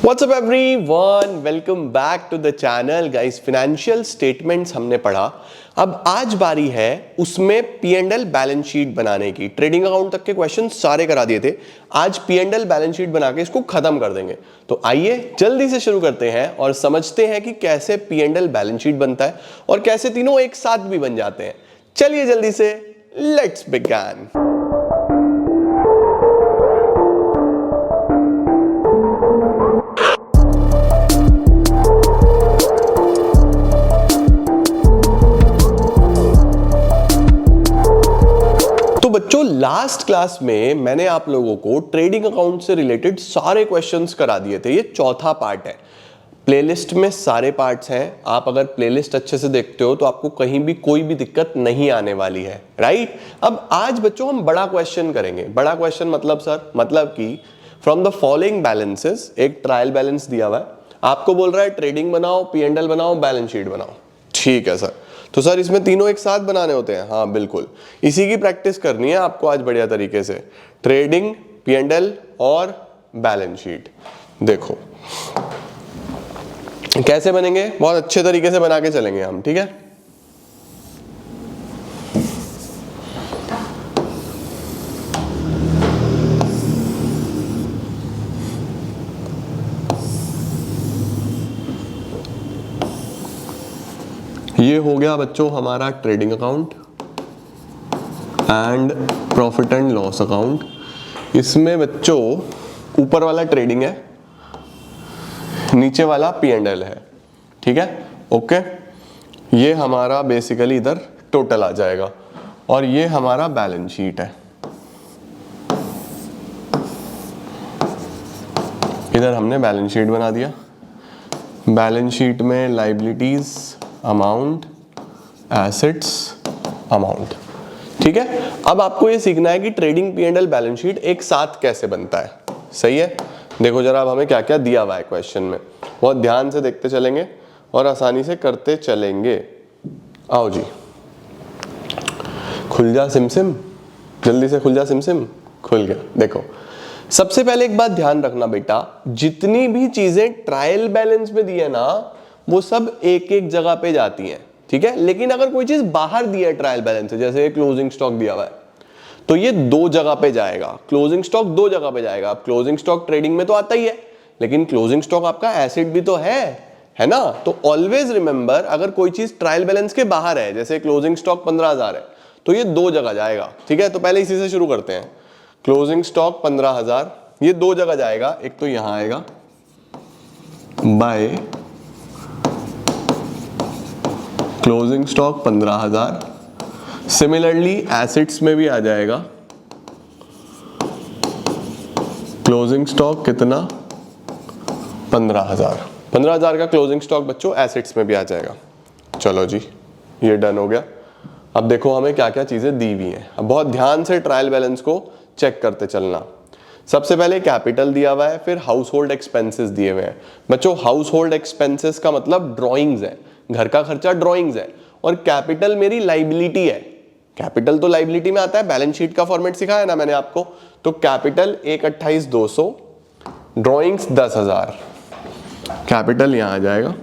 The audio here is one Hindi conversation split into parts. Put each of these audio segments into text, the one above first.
WhatsApp everyone, welcome back to the channel guys. Financial statements हमने पढ़ा, अब आज बारी है उसमें P and L balance sheet बनाने की। ट्रेडिंग अकाउंट तक के क्वेश्चन सारे करा दिए थे, आज P and L balance sheet बना के इसको खत्म कर देंगे। तो आइए जल्दी से शुरू करते हैं और समझते हैं कि कैसे P and L balance sheet बनता है और कैसे तीनों एक साथ भी बन जाते हैं। चलिए जल्दी से लेट्स बिगिन। तो बच्चों, लास्ट क्लास में मैंने आप लोगों को ट्रेडिंग अकाउंट से रिलेटेड सारे क्वेश्चंस करा दिए थे। ये चौथा पार्ट है। प्लेलिस्ट में सारे पार्ट्स हैं। आप अगर प्लेलिस्ट अच्छे से देखते हो तो आपको कहीं भी कोई भी दिक्कत नहीं आने वाली है, राइट। अब आज बच्चों हम बड़ा क्वेश्चन करेंगे। बड़ा क्वेश्चन मतलब सर, मतलब कि फ्रॉम द फॉलोइंग बैलेंसेस, एक ट्रायल बैलेंस दिया हुआ है, आपको बोल रहा है ट्रेडिंग बनाओ, पी एंड एल बनाओ, बैलेंस शीट बनाओ। ठीक है सर, तो सर इसमें तीनों एक साथ बनाने होते हैं? हाँ बिल्कुल, इसी की प्रैक्टिस करनी है आपको आज बढ़िया तरीके से। ट्रेडिंग, पी एंड एल और बैलेंस शीट। देखो कैसे बनेंगे, बहुत अच्छे तरीके से बना के चलेंगे हम, ठीक है। ये हो गया बच्चों हमारा trading account and profit and loss account. इसमें बच्चों ऊपर वाला ट्रेडिंग है, नीचे वाला पी एंड एल है, ठीक है, ओके। ये हमारा बेसिकली इधर टोटल आ जाएगा और ये हमारा बैलेंस शीट है। इधर हमने बैलेंस शीट बना दिया। बैलेंस शीट में लायबिलिटीज अमाउंट, एसेट्स अमाउंट, ठीक है। अब आपको ये सीखना है कि trading, P and L, balance sheet एक साथ कैसे बनता है। सही है, देखो जरा अब हमें क्या क्या दिया हुआ है क्वेश्चन में, बहुत ध्यान से देखते चलेंगे और आसानी से करते चलेंगे। आओ जी, खुल जा सिमसिम, जल्दी से खुल जा सिमसिम। खुल गया। देखो सबसे पहले एक बात ध्यान रखना बेटा, जितनी भी चीजें ट्रायल बैलेंस में दी है ना, वो सब एक एक जगह पे जाती हैं, ठीक है। लेकिन अगर कोई चीज बाहर दी है ट्रायल बैलेंस से, जैसे क्लोजिंग स्टॉक दिया हुआ है, तो ये दो जगह पे जाएगा। क्लोजिंग स्टॉक दो जगह पे जाएगा। अब क्लोजिंग स्टॉक ट्रेडिंग में तो आता ही है, लेकिन क्लोजिंग स्टॉक आपका एसेट भी तो है ना। तो ऑलवेज रिमेंबर, अगर कोई चीज ट्रायल बैलेंस के बाहर है, जैसे क्लोजिंग स्टॉक 15,000 है, तो ये दो जगह जाएगा, ठीक है। तो पहले इसी से शुरू करते हैं। क्लोजिंग स्टॉक 15,000, ये दो जगह जाएगा। एक तो यहां आएगा by closing stock 15,000। Similarly assets में भी आ जाएगा क्लोजिंग स्टॉक कितना, 15,000। 15,000 का क्लोजिंग स्टॉक बच्चों एसेट्स में भी आ जाएगा। चलो जी, ये डन हो गया। अब देखो हमें क्या क्या चीजें दी हुई हैं। अब बहुत ध्यान से ट्रायल बैलेंस को चेक करते चलना। सबसे पहले कैपिटल दिया हुआ है, फिर हाउस होल्ड एक्सपेंसेस दिए हुए हैं। बच्चों हाउस होल्ड एक्सपेंसेस का मतलब ड्रॉइंग्स है, घर का खर्चा ड्रॉइंग्स है, और कैपिटल मेरी लाइबिलिटी है। कैपिटल तो लाइबिलिटी में आता है, बैलेंस शीट का फॉर्मेट सिखाया ना मैंने आपको। तो कैपिटल 128,200, ड्रॉइंग्स 10,000। कैपिटल यहां आ जाएगा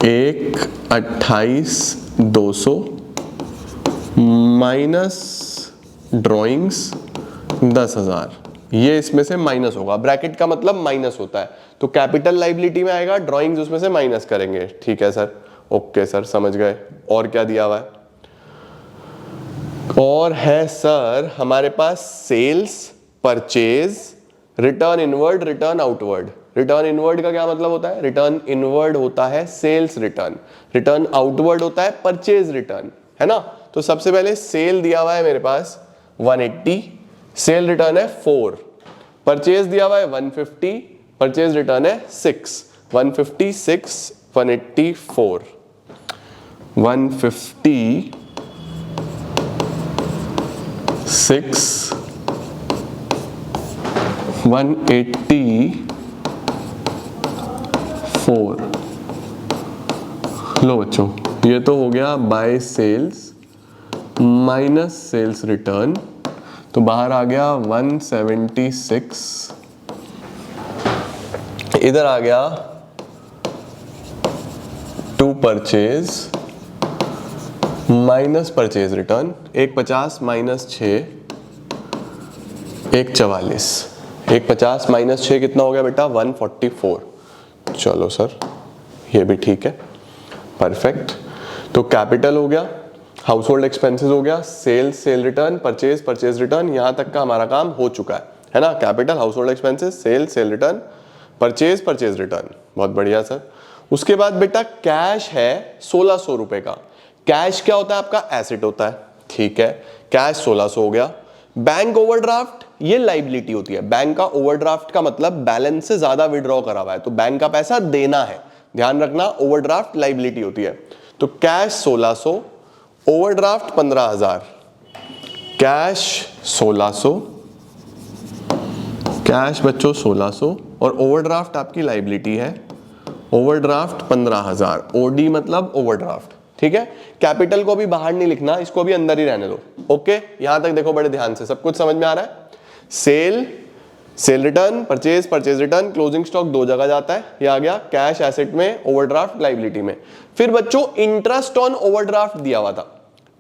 128,200 माइनस ड्रॉइंग्स 10,000। ये इसमें से माइनस होगा, ब्रैकेट का मतलब माइनस होता है। तो कैपिटल लाइबिलिटी में आएगा, ड्रॉइंग्स उसमें से माइनस करेंगे। ठीक है सर, ओके सर, समझ गए। और क्या दिया हुआ है? और है सर हमारे पास sales, purchase, return inward, return outward. Return inward का क्या मतलब होता है? रिटर्न इनवर्ड होता है सेल्स रिटर्न, रिटर्न आउटवर्ड होता है परचेज रिटर्न, है ना। तो सबसे पहले सेल दिया हुआ है मेरे पास 180, सेल रिटर्न है 4। परचेज दिया हुआ है 150, परचेज रिटर्न है 6। 156, 184, 156, 184। लो बच्चों, ये तो हो गया by sales minus sales return, तो बाहर आ गया 176 इधर आ गया to purchase minus purchase return, 150 minus 6 144, 150 minus 6 कितना हो गया बेटा 144। चलो सर ये भी ठीक है, परफेक्ट। तो कैपिटल हो गया, हाउस होल्ड एक्सपेंसेस हो गया, sales sale return, purchase purchase return, यहां तक का हमारा काम हो चुका है ना। Capital, household expenses, sale sale return, purchase purchase return, बहुत बढ़िया सर। उसके बाद बेटा कैश है 1600 रुपए का। कैश क्या होता है आपका, एसेट होता है, ठीक है। कैश 1600 हो गया। बैंक ओवरड्राफ्ट ये लाइबिलिटी होती है। बैंक का ओवरड्राफ्ट का मतलब बैलेंस से ज्यादा विड्रॉ करा हुआ है, तो बैंक का पैसा देना है, ध्यान रखना, ओवरड्राफ्ट लाइबिलिटी होती है। तो कैश 1600, ओवरड्राफ्ट 15000, कैश 1600, कैश बच्चों 1600 और ओवरड्राफ्ट आपकी लाइबिलिटी है, ओवरड्राफ्ट 15000, ओडी मतलब ओवरड्राफ्ट, ठीक है। कैपिटल को भी बाहर नहीं लिखना, इसको भी अंदर ही रहने दो, ओके। यहां तक देखो बड़े ध्यान से, सब कुछ समझ में आ रहा है। Sale sale return, purchase purchase return, closing stock दो जगह जाता है, ये आ गया कैश एसेट में, ओवरड्राफ्ट लाइबिलिटी में। फिर बच्चों इंटरेस्ट ऑन ओवरड्राफ्ट दिया हुआ था।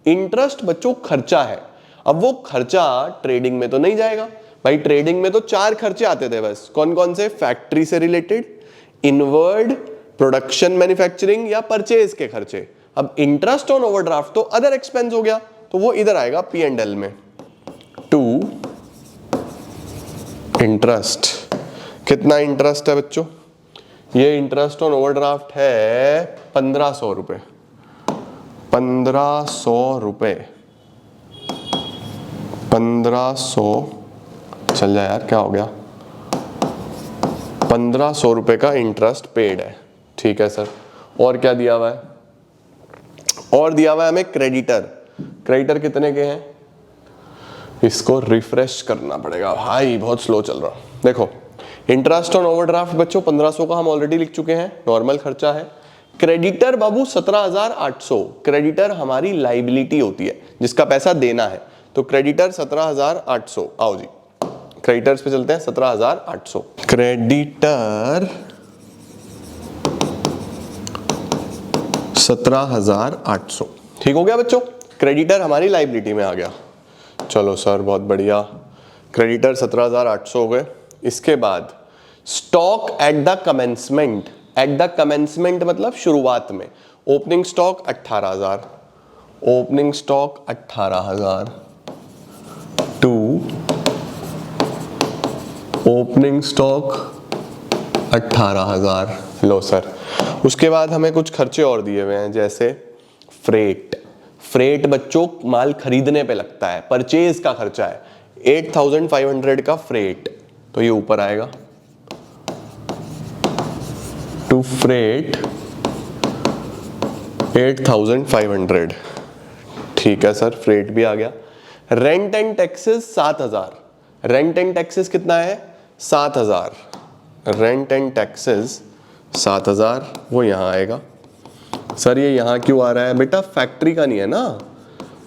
इंटरेस्ट बच्चों खर्चा है, अब वो खर्चा ट्रेडिंग में तो नहीं जाएगा भाई। ट्रेडिंग में तो 4 खर्चे आते थे बस, कौन कौन से, फैक्ट्री से रिलेटेड, इनवर्ड, प्रोडक्शन मैन्युफैक्चरिंग या परचेज के खर्चे। अब इंटरेस्ट ऑन ओवरड्राफ्ट तो अदर एक्सपेंस हो गया, तो वो इधर आएगा P&L में। टू इंटरेस्ट, कितना इंटरेस्ट है बच्चों, ये इंटरेस्ट ऑन ओवरड्राफ्ट है 1500 रुपए, 1500 रुपए, 1500, चल जाए यार क्या हो गया, 1500 रुपए का इंटरेस्ट पेड है, ठीक है सर। और क्या दिया हुआ है, और दिया हुआ है हमें क्रेडिटर। क्रेडिटर कितने के हैं, इसको रिफ्रेश करना पड़ेगा भाई, बहुत स्लो चल रहा। देखो इंटरेस्ट ऑन ओवरड्राफ्ट बच्चों 1500 का हम ऑलरेडी लिख चुके हैं, नॉर्मल खर्चा है। क्रेडिटर बाबू 17800, क्रेडिटर हमारी लाइबिलिटी होती है जिसका पैसा देना है, तो क्रेडिटर 17800। आओ जी क्रेडिटर्स पे चलते हैं, 17800 क्रेडिटर 17800, ठीक हो गया बच्चों। क्रेडिटर हमारी लाइबिलिटी में आ गया। चलो सर बहुत बढ़िया, क्रेडिटर 17800 हो गए। इसके बाद stock at the commencement, at the commencement मतलब शुरुआत में, opening stock 18000, opening stock 18000 to opening stock 18000। लो सर, उसके बाद हमें कुछ खर्चे और दिए हुए हैं, जैसे फ्रेट। फ्रेट बच्चों माल खरीदने पे लगता है, परचेज का खर्चा है, 8500 का फ्रेट, तो ये ऊपर आएगा। टू फ्रेट 8500, ठीक है सर, फ्रेट भी आ गया। Rent and taxes 7000, rent and taxes कितना है 7000, रेंट एंड टैक्सेस 7000, वो यहां आएगा। सर ये यहां क्यों आ रहा है बेटा, फैक्ट्री का नहीं है ना।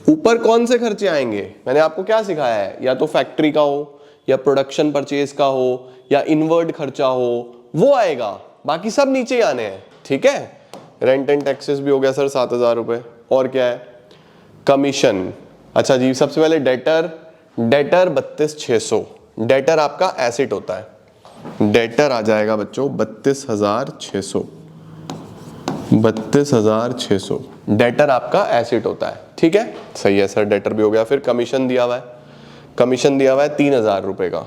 ऊपर कौन से खर्चे आएंगे, मैंने आपको क्या सिखाया है, या तो फैक्ट्री का हो, या प्रोडक्शन परचेज का हो, या इनवर्ड खर्चा हो, वो आएगा, बाकी सब नीचे ही आने हैं, ठीक है। रेंट एंड टैक्सेस भी हो गया सर 7000 रुपए। और क्या है, कमीशन। अच्छा जी, सबसे पहले डेटर, डेटर 32600, डेटर आपका एसेट होता है, डेटर आ जाएगा बच्चों 32600, 32600, डेटर आपका एसेट होता है, ठीक है, सही है सर, डेटर भी हो गया। फिर कमीशन दिया हुआ है, कमीशन दिया हुआ है 3000 रुपए का,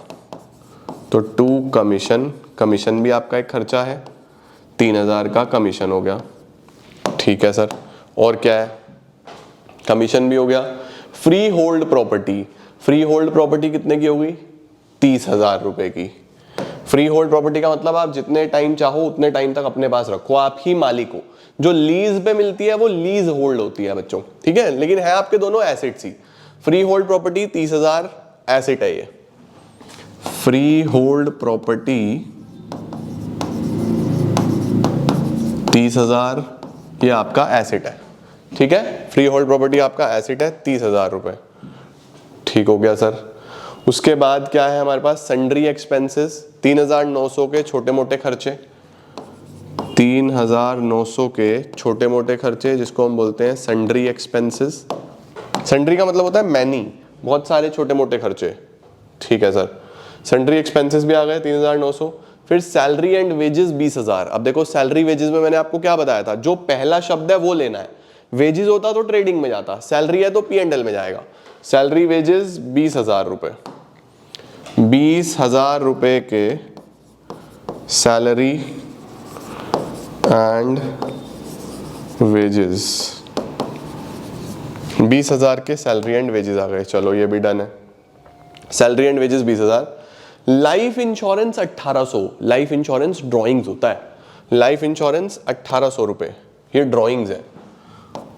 तो टू कमीशन, कमीशन भी आपका एक खर्चा है, 3000 का कमीशन हो गया, ठीक है सर। और क्या है, कमीशन भी हो गया। Free hold property, free hold property कितने की होगी 30000 रुपए की। फ्री होल्ड प्रॉपर्टी का मतलब आप जितने टाइम चाहो उतने टाइम तक अपने पास रखो, आप ही मालिक हो। जो लीज पे मिलती है वो लीज होल्ड होती है बच्चों, ठीक है, लेकिन है आपके दोनों एसेट्स ही। फ्री होल्ड प्रॉपर्टी 30000 एसेट है ये, फ्री होल्ड प्रॉपर्टी 30000 ये आपका एसेट है, ठीक है, फ्री होल्ड प्रॉपर्टी आपका एसेट है 30000 रुपए, ठीक हो गया सर। उसके बाद क्या है हमारे पास, सन्ड्री एक्सपेंसेस 3900 के छोटे मोटे खर्चे, 3900 के छोटे मोटे खर्चे जिसको हम बोलते हैं सन्ड्री एक्सपेंसेस। सन्ड्री का मतलब होता है मैनी, बहुत सारे छोटे मोटे खर्चे, ठीक है सर। सन्ड्री एक्सपेंसेस भी आ गए 3900। फिर सैलरी एंड वेजेस 20,000। अब देखो सैलरी वेजेस में मैंने आपको क्या बताया था, जो पहला शब्द है वो लेना है। वेजेस होता तो ट्रेडिंग में जाता, सैलरी है तो P&L में जाएगा। सैलरी वेजेस 20,000 रुपए, 20,000 रुपए के सैलरी एंड वेजेस, 20,000 के सैलरी एंड वेजेस आ गए। चलो ये भी डन है, salary and wages 20,000। Life insurance 1800, life insurance drawings होता है, लाइफ इंश्योरेंस 1800 रुपए, ये ड्रॉइंग्स है।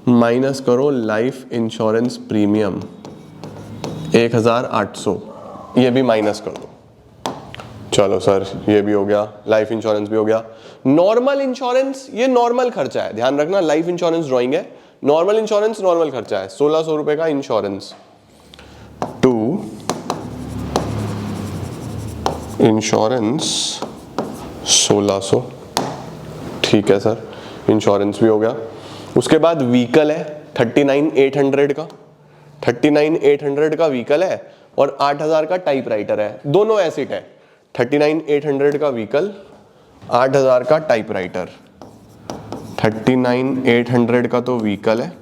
माइनस करो लाइफ इंश्योरेंस प्रीमियम 1800, ये भी माइनस कर दो। चलो सर ये भी हो गया, लाइफ इंश्योरेंस भी हो गया। नॉर्मल इंश्योरेंस, ये नॉर्मल खर्चा है, ध्यान रखना, लाइफ इंश्योरेंस ड्रॉइंग है, नॉर्मल इंश्योरेंस नॉर्मल खर्चा है। 1600 रुपए का इंश्योरेंस टू इंश्योरेंस 1600, ठीक है सर, इंश्योरेंस भी हो गया। उसके बाद व्हीकल है 39,800 का, 39,800 का व्हीकल है और 8,000 का टाइपराइटर है, दोनों एसिड है। 39,800 का व्हीकल, 8,000 का टाइपराइटर। 39,800 का तो व्हीकल है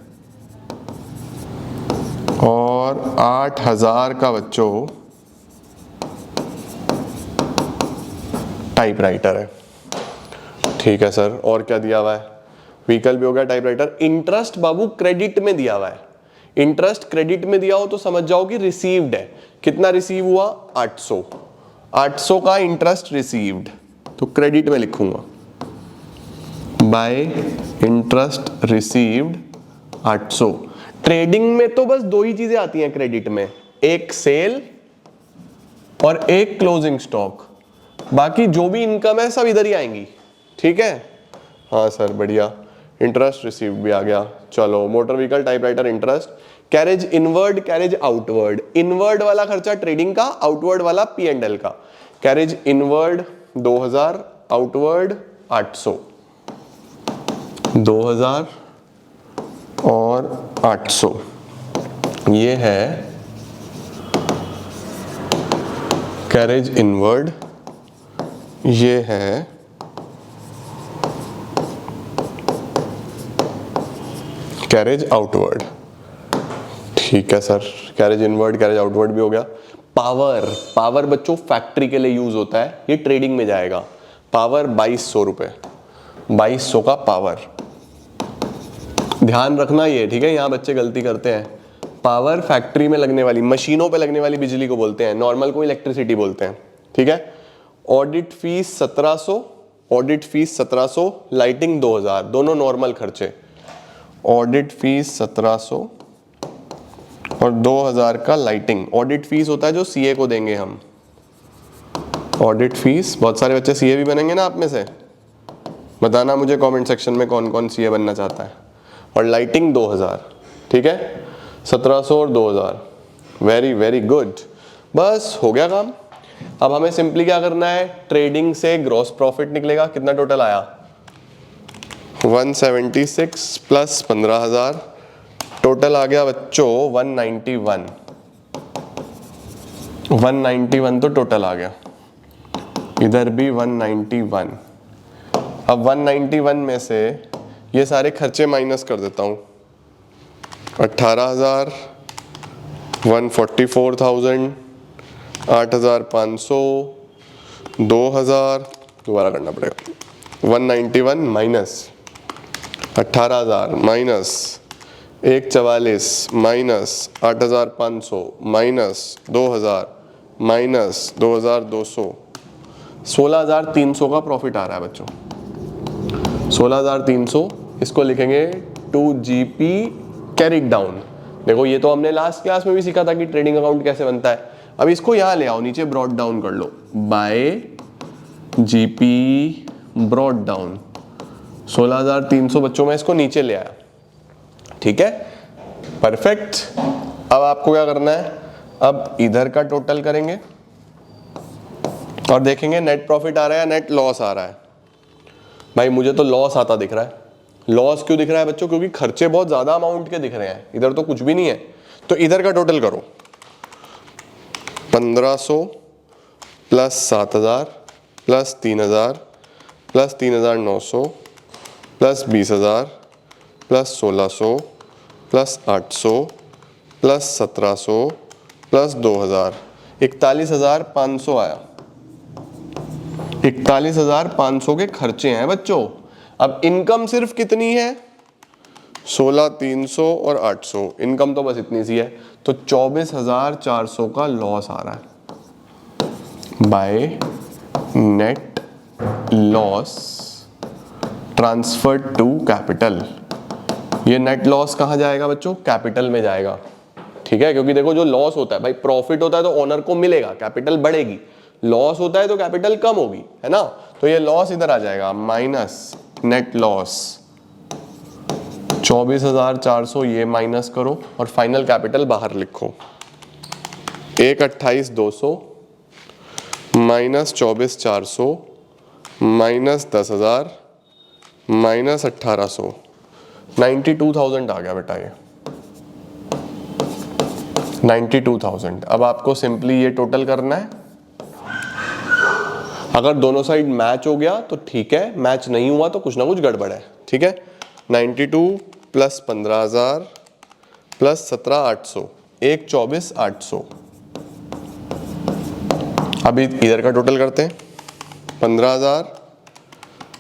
और 8,000 का बच्चों टाइपराइटर है, ठीक है सर। और क्या दिया हुआ है, व्हीकल भी हो गया, टाइपराइटर। इंटरेस्ट बाबू क्रेडिट में दिया हुआ है, इंटरेस्ट क्रेडिट में दिया हो तो समझ जाओ कि रिसीव्ड है। कितना रिसीव हुआ, 800, 800 का इंटरेस्ट रिसीव्ड, तो क्रेडिट में लिखूंगा बाय इंटरेस्ट रिसीव्ड 800। ट्रेडिंग में तो बस दो ही चीजें आती हैं क्रेडिट में, एक सेल और एक क्लोजिंग स्टॉक, बाकी जो भी इनकम है सब इधर ही आएंगी, ठीक है। हाँ सर बढ़िया, इंटरेस्ट रिसीव्ड भी आ गया। चलो motor vehicle, typewriter, interest. Carriage inward, carriage outward, inward वाला खर्चा ट्रेडिंग का, आउटवर्ड वाला P&L का। कैरेज इनवर्ड 2000, आउटवर्ड 800, 2000 और 800, ये है कैरेज इनवर्ड, ये है कैरेज आउटवर्ड, ठीक है sir. Carriage inward, carriage outward भी हो गया। पावर, पावर बच्चों फैक्ट्री के लिए यूज होता है, ये ट्रेडिंग में जाएगा। पावर 2200 रुपए, 2200 का पावर, ध्यान रखना ये, ठीक है। यहां बच्चे गलती करते हैं, पावर फैक्ट्री में लगने वाली, मशीनों पे लगने वाली बिजली को बोलते हैं, नॉर्मल को इलेक्ट्रिसिटी बोलते हैं, ठीक है। Audit fees 1700, audit fees 1700, lighting 2000, दोनों नॉर्मल खर्चे। ऑडिट फीस 1700 और 2000 का लाइटिंग। ऑडिट फीस होता है जो सीए को देंगे हम, ऑडिट फीस। बहुत सारे बच्चे सीए भी बनेंगे ना आप में से, बताना मुझे कमेंट सेक्शन में कौन कौन सीए बनना चाहता है। और लाइटिंग 2000, ठीक है, 1700 और 2000, वेरी वेरी गुड। बस हो गया काम। अब हमें सिंपली क्या करना है, ट्रेडिंग से ग्रॉस प्रॉफिट निकलेगा, कितना टोटल आया 176 प्लस 15,000, टोटल आ गया बच्चों 191, 191 तो टोटल आ गया, इधर भी 191। अब 191 में से ये सारे खर्चे माइनस कर देता हूँ, 18,000, 144,000, 8,500, 2,000, दोबारा करना पड़ेगा, 191 minus 18,000 minus 144 minus 8,500 minus 2,000 minus 2,200, 16,300 का प्रॉफिट आ रहा है बच्चों। 16,300, इसको लिखेंगे 2GP कैरिड डाउन। देखो ये तो हमने लास्ट क्लास में भी सीखा था कि ट्रेडिंग अकाउंट कैसे बनता है। अब इसको यहाँ ले आओ, नीचे ब्रॉड डाउन कर लो, बाय GP ब्रॉड डाउन। 16,300 बच्चों में इसको नीचे ले आया, ठीक है, परफेक्ट। अब आपको क्या करना है, अब इधर का टोटल करेंगे और देखेंगे नेट प्रॉफिट आ रहा है या नेट लॉस आ रहा है। भाई मुझे तो लॉस आता दिख रहा है। लॉस क्यों दिख रहा है बच्चों? क्योंकि खर्चे बहुत ज्यादा अमाउंट के दिख रहे हैं, इधर तो कुछ भी नहीं है। तो इधर का टोटल करो, 1500 plus 7000 plus 3000 plus 3900 plus 20000 plus 1600 plus 800 plus 1700 plus 2000, 41,500 आया। 41,500 के खर्चे हैं बच्चों। अब इनकम सिर्फ कितनी है? 16,300 और 800। इनकम तो बस इतनी सी है, तो 24,400 का लॉस आ रहा है by net loss transferred to capital. ये नेट लॉस कहाँ जाएगा बच्चों? कैपिटल में जाएगा। ठीक है, क्योंकि देखो जो लॉस होता है भाई, प्रॉफिट होता है तो ओनर को मिलेगा, कैपिटल बढ़ेगी। लॉस होता है तो कैपिटल कम होगी, है ना। तो ये लॉस इधर आ जाएगा, माइनस नेट लॉस 24,400, ये माइनस करो और फाइनल कैपिटल बाहर लिखो। 1,28,200 माइनस 24,400 माइनस 10,000 माइनस 1,800, 92,000 आ गया बेटा ये 92,000। अब आपको सिंपली ये टोटल करना है। अगर दोनों साइड मैच हो गया तो ठीक है, मैच नहीं हुआ तो कुछ ना कुछ गड़बड़ है। ठीक है, 92 प्लस 15,000 प्लस 17,800, 1,24,800। अभी इधर का टोटल करते हैं, 15,000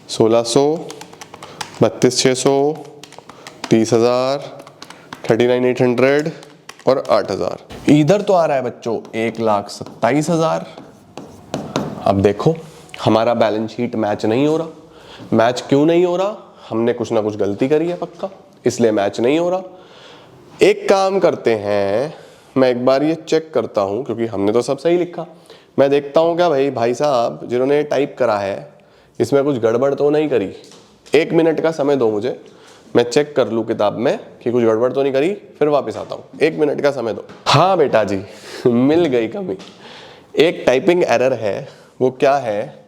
1600 32,600 30,000 39,800 और 8,000। इधर तो आ रहा है बच्चों 1,27,000। अब देखो हमारा बैलेंस शीट मैच नहीं हो रहा। मैच क्यों नहीं हो रहा? हमने कुछ ना कुछ गलती करी है पक्का, इसलिए मैच नहीं हो रहा। एक काम करते हैं, मैं एक बार ये चेक करता हूं, क्योंकि हमने तो सब सही लिखा। मैं देखता हूं क्या भाई साहब जिन्होंने टाइप करा है इसमें कुछ गड़बड़ तो नहीं करी। 1 मिनट का समय दो मुझे, मैं चेक कर लूँ किताब में कि कुछ गड़बड़ तो नहीं करी, फिर वापस आता हूँ। 1 मिनट का समय दो। हाँ बेटा जी मिल गई कमी। एक टाइपिंग एरर है, वो क्या है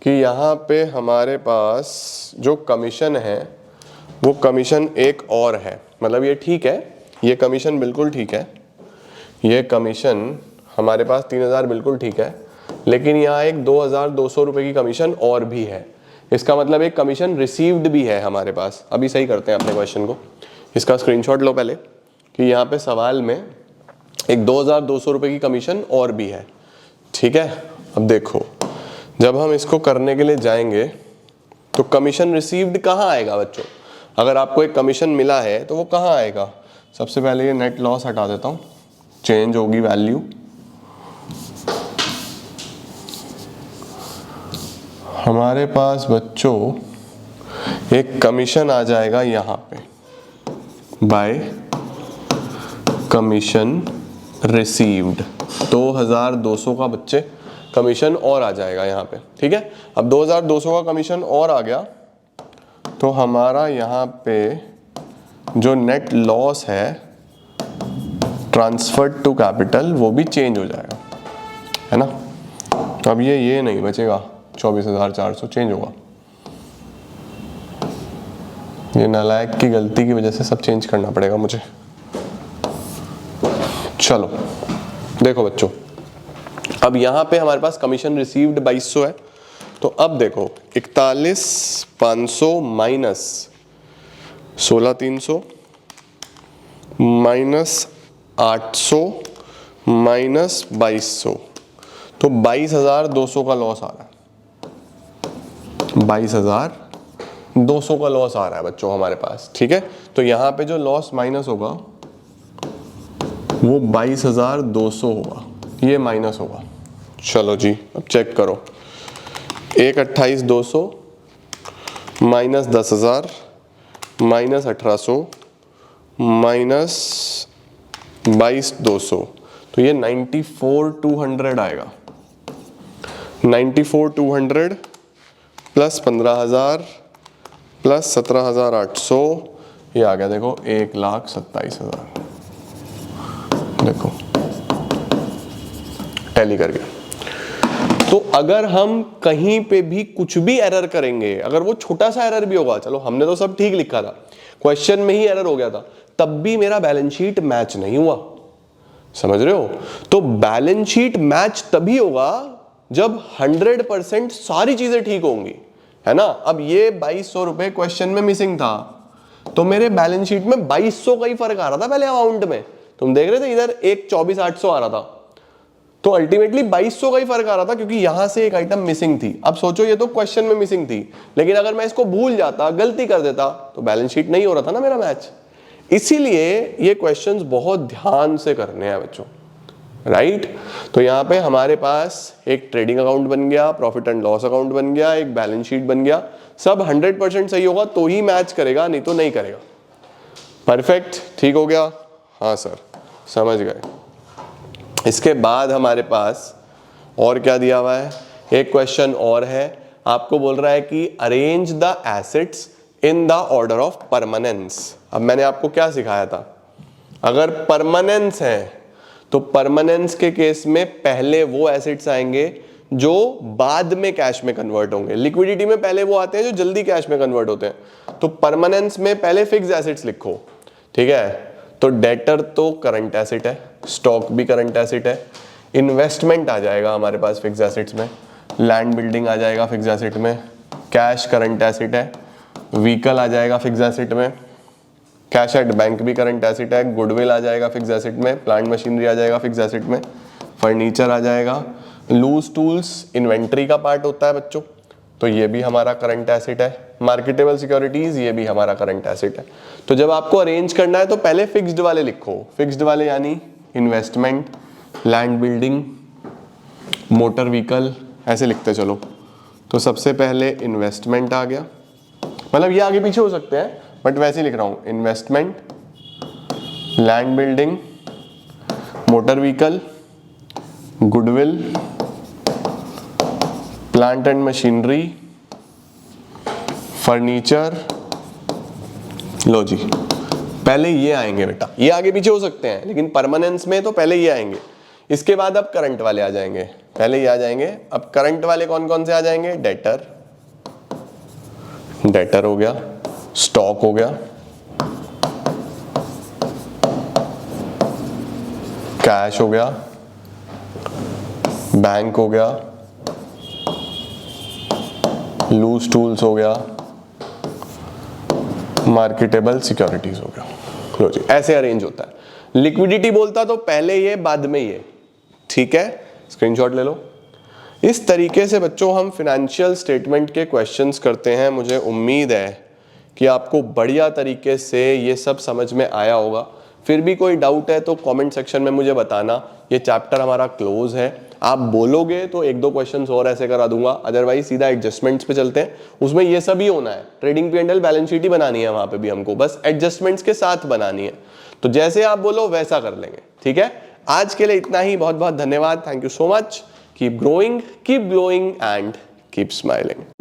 कि यहाँ पे हमारे पास जो कमीशन है वो कमीशन एक और है। मतलब ये ठीक है, ये कमीशन बिल्कुल ठीक है, ये कमीशन हमारे पास 3,000 बिल्कुल ठीक है, लेकिन यहाँ एक 2,200 रुपये की कमीशन और भी है। इसका मतलब एक कमीशन रिसीव्ड भी है हमारे पास। अभी सही करते हैं अपने क्वेश्चन को, इसका स्क्रीनशॉट लो पहले कि यहाँ पे सवाल में एक 2,200 रुपये की कमीशन और भी है। ठीक है, अब देखो जब हम इसको करने के लिए जाएंगे तो कमीशन रिसीव्ड कहाँ आएगा बच्चों? अगर आपको एक कमीशन मिला है तो वो कहाँ आएगा? सबसे पहले ये नेट लॉस हटा देता हूँ, चेंज होगी वैल्यू। हमारे पास बच्चों एक कमीशन आ जाएगा यहाँ पे बाय कमीशन रिसीव्ड, 2,200 का बच्चे कमीशन और आ जाएगा यहाँ पे। ठीक है, अब 2,200 का कमीशन और आ गया तो हमारा यहाँ पे जो नेट लॉस है ट्रांसफर्ड टू कैपिटल वो भी चेंज हो जाएगा, है ना। तो अब ये नहीं बचेगा, 24,400 चेंज होगा। ये नालायक की गलती की वजह से सब चेंज करना पड़ेगा मुझे। चलो देखो बच्चों, अब यहाँ पे हमारे पास कमीशन रिसीव्ड 2,200 है। तो अब देखो 41,500 माइनस 16,300 माइनस 800 माइनस 2,200, तो 22,200 का लॉस आ रहा है। 22,200 का लॉस आ रहा है बच्चों हमारे पास। ठीक है, तो यहाँ पे जो लॉस माइनस होगा वो 22,200 होगा, ये माइनस होगा। चलो जी अब चेक करो, 1,28,200 माइनस 10,000 माइनस 1,800 माइनस 22,200, तो ये 94,200 आएगा। 94,200 प्लस 15,000 प्लस 17,800, ये आ गया देखो 1,27,000। देखो टैली कर गया। तो अगर हम कहीं पे भी कुछ भी एरर करेंगे, अगर वो छोटा सा एरर भी होगा, चलो हमने तो सब ठीक लिखा था, क्वेश्चन में ही एरर हो गया था, तब भी मेरा बैलेंस शीट मैच नहीं हुआ, समझ रहे हो? तो बैलेंस शीट मैच तभी होगा जब 100% सारी चीजें ठीक होंगी, है ना। अब ये 2200 रुपए क्वेश्चन में मिसिंग था, तो मेरे बैलेंस शीट में 2200 का ही फर्क आ रहा था पहले अमाउंट में। तुम देख रहे थे इधर एक 24,800 आ रहा था, तो अल्टीमेटली 2200 का ही फर्क आ रहा था, क्योंकि यहां से एक आइटम मिसिंग थी। अब सोचो ये तो क्वेश्चन में मिसिंग थी, लेकिन अगर मैं इसको भूल जाता, गलती कर देता, तो बैलेंस शीट नहीं हो रहा था ना मेरा मैच। इसीलिए ये क्वेश्चंस बहुत ध्यान से करने हैं बच्चों, राइट। तो यहाँ पे हमारे पास एक ट्रेडिंग अकाउंट बन गया, प्रॉफिट एंड लॉस अकाउंट बन गया, एक बैलेंस शीट बन गया। सब 100% सही होगा तो ही मैच करेगा, नहीं तो नहीं करेगा। परफेक्ट, ठीक हो गया? हाँ सर, समझ गए। इसके बाद हमारे पास और क्या दिया हुआ है, एक क्वेश्चन और है, आपको बोल रहा है कि arrange the assets in the order of permanence. अब मैंने आपको क्या सिखाया था, अगर परमानेंस है तो परमानेंस के केस में पहले वो एसेट्स आएंगे जो बाद में कैश में कन्वर्ट होंगे। लिक्विडिटी में पहले वो आते हैं जो जल्दी कैश में कन्वर्ट होते हैं। तो परमानेंस में पहले फिक्स एसेट्स लिखो, ठीक है। तो डेटर तो करंट एसेट है, स्टॉक भी करंट एसेट है, इन्वेस्टमेंट आ जाएगा हमारे पास फिक्स एसेट्स में, लैंड बिल्डिंग आ जाएगा फिक्स एसेट में, कैश करंट एसेट है, व्हीकल आ जाएगा फिक्स एसेट में, कैश एट बैंक भी करंट एसेट है, गुडविल आ जाएगा फिक्स एसेट में, प्लांट मशीनरी आ जाएगा फिक्स एसेट में, फर्नीचर आ जाएगा, लूज टूल्स इन्वेंट्री का पार्ट होता है बच्चों, तो ये भी हमारा करंट एसेट है, मार्केटेबल सिक्योरिटीज ये भी हमारा करंट एसेट है। तो जब आपको अरेंज करना है तो पहले फिक्स्ड वाले लिखो, फिक्स्ड वाले यानी investment, land building, motor vehicle, ऐसे लिखते चलो। तो सबसे पहले इन्वेस्टमेंट आ गया, मतलब ये आगे पीछे हो सकते हैं बट वैसे ही लिख रहा हूं, investment, land building, motor vehicle, goodwill, plant and machinery, furniture. लो जी, पहले ये आएंगे बेटा, ये आगे पीछे हो सकते हैं लेकिन परमानेंस में तो पहले ये आएंगे। इसके बाद अब करंट वाले आ जाएंगे, पहले ये आ जाएंगे। अब करंट वाले कौन कौन से आ जाएंगे, डेटर, डेटर हो गया, स्टॉक हो गया, कैश हो गया, बैंक हो गया, लूज टूल्स हो गया, मार्केटेबल सिक्योरिटीज हो गया। लो जी, ऐसे अरेंज होता है। लिक्विडिटी बोलता तो पहले ये बाद में ये, ठीक है, स्क्रीनशॉट ले लो। इस तरीके से बच्चों हम फिनेंशियल स्टेटमेंट के क्वेश्चंस करते हैं। मुझे उम्मीद है कि आपको बढ़िया तरीके से ये सब समझ में आया होगा। फिर भी कोई डाउट है तो कमेंट सेक्शन में मुझे बताना। ये चैप्टर हमारा क्लोज है, आप बोलोगे तो एक दो क्वेश्चंस और ऐसे करा दूंगा, अदरवाइज सीधा एडजस्टमेंट्स पे चलते हैं। उसमें ये सब ही होना है, ट्रेडिंग P&L बैलेंस शीट ही बनानी है, वहां पे भी हमको बस एडजस्टमेंट्स के साथ बनानी है। तो जैसे आप बोलो वैसा कर लेंगे, ठीक है। आज के लिए इतना ही, बहुत बहुत धन्यवाद, thank you so much. Keep growing, keep glowing and keep smiling.